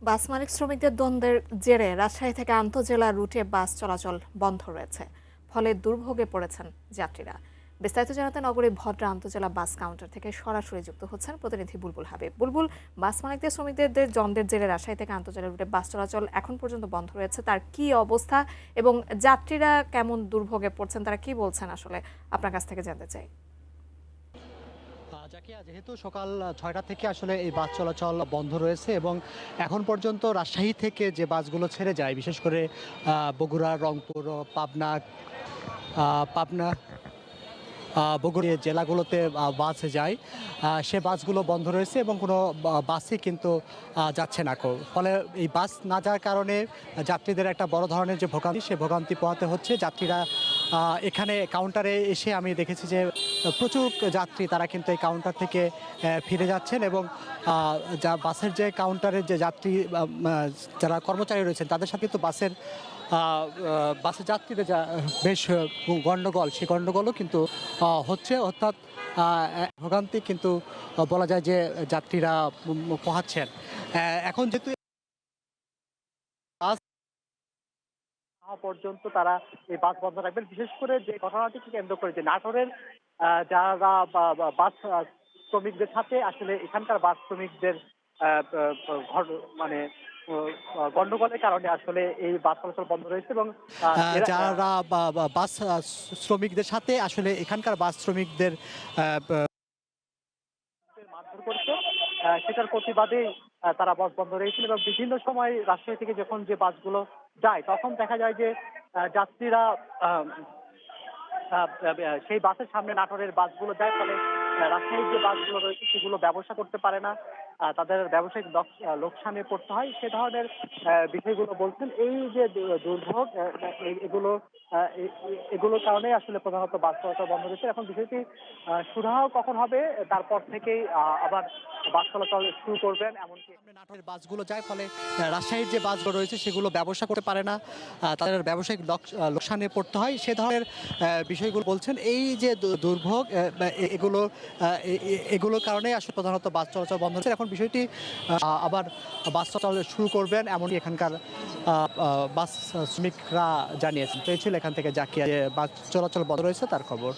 বাস মালিক শ্রমিকদের দ্বন্দ্বের জেরে রাজশাহী থেকে আন্তজেলা রুটে বাস চলাচল বন্ধ রয়েছে। ফলে দুর্ভোগে পড়েছেন যাত্রীরা। বিস্তারিত জানাতে নগরীর ভদ্রা আন্তজেলা বাস কাউন্টার থেকে সরাসরি যুক্ত হচ্ছেন প্রতিনিধি বুলবুল হাবিব। বুলবুল, বাস মালিকদের শ্রমিকদের দ্বন্দ্বের জেরে রাজশাহী থেকে আন্তজেলা রুটে বাস চলাচল এখন পর্যন্ত বন্ধ রয়েছে, তার কি অবস্থা এবং যাত্রীরা কেমন দুর্ভোগে পড়ছেন, তারা কি বলছেন আসলে আপনার কাছ থেকে জানতে চাই। জাকিয়া, যেহেতু সকাল ৬টা থেকে আসলে এই বাস চলাচল বন্ধ রয়েছে এবং এখন পর্যন্ত রাজশাহী থেকে যে বাসগুলো ছেড়ে যায়, বিশেষ করে বগুড়া, রংপুর, পাবনা পাবনা বগুড়া জেলাগুলোতে বাস যায়, সে বাসগুলো বন্ধ রয়েছে এবং কোনো বাসই কিন্তু যাচ্ছে না। ফলে এই বাস না যাওয়ার কারণে যাত্রীদের একটা বড় ধরনের যে ভোগান্তি, সে ভোগান্তি পোহাতে হচ্ছে। যাত্রীরা এখানে কাউন্টারে এসে আমি দেখেছি যে প্রচুর যাত্রী তারা কিন্তু এই কাউন্টার থেকে ফিরে যাচ্ছেন এবং যা বাসের যে কাউন্টারের যে যাত্রী যারা কর্মচারী রয়েছেন তাদের সাথে তো বাসের যাত্রীদের যা বেশ গণ্ডগোল, সেই গণ্ডগোলও কিন্তু হচ্ছে। অর্থাৎ ভোগান্তি কিন্তু বলা যায় যে যাত্রীরা পোহাচ্ছেন। এখন যেহেতু বাস পর্যন্ত তারা এই বাস বন্ধ রাখবেন, বিশেষ করে যে ঘটনাটিকে কেন্দ্র করে যে নাটোরের যারা বাস শ্রমিকদের সাথে আসলে এখানকার বাস শ্রমিকদের মানে গন্ডগোলের কারণে আসলে এই বাস চলাচল বন্ধ রয়েছে এবং যারা বাস শ্রমিকদের সাথে আসলে এখানকার বাস শ্রমিকদের মারধর করছে, সেটার প্রতিবাদে তারা বাস বন্ধ রয়েছিল এবং বিভিন্ন সময় রাজশাহী থেকে যখন যে বাসগুলো যায় তখন দেখা যায় যে যাত্রীরা সেই বাসের সামনে নাটোরের বাসগুলো যায়, ফলে রাজশাহীর যে বাসগুলো রয়েছে সেগুলো ব্যবসা করতে পারে না, তাদের ব্যবসায়িক লোকসানে পড়তে হয়। সে ধরনের বিষয়গুলো বলছেন। এই যে দুর্ভোগ, এগুলো এগুলোর কারণে আসলে প্রধানত বাস চলাচল বন্ধ রয়েছে। এখন বিষয়টি সুরাহা কখন হবে, তারপর থেকেই আবার বাস চলাচল শুরু করবেন। এমনকি নাটোরের বাসগুলো যায়, ফলে রাজশাহীর যে বাসগুলো রয়েছে সেগুলো ব্যবসা করতে পারে না, তাদের ব্যবসায়িক লোকসানে পড়তে হয়। সে ধরনের বিষয়গুলো বলছেন। এই যে দুর্ভোগ, এগুলোর কারণে আসলে প্রধানত বাস চলাচল বন্ধ হচ্ছে। এখন বিষয়টি আবার বাস চলাচল শুরু করবেন এমনই এখানকার বাস শ্রমিকরা জানিয়েছেন। তো এই ছিল এখান থেকে জাকিয়া যে বাস চলাচল বন্ধ রয়েছে তার খবর।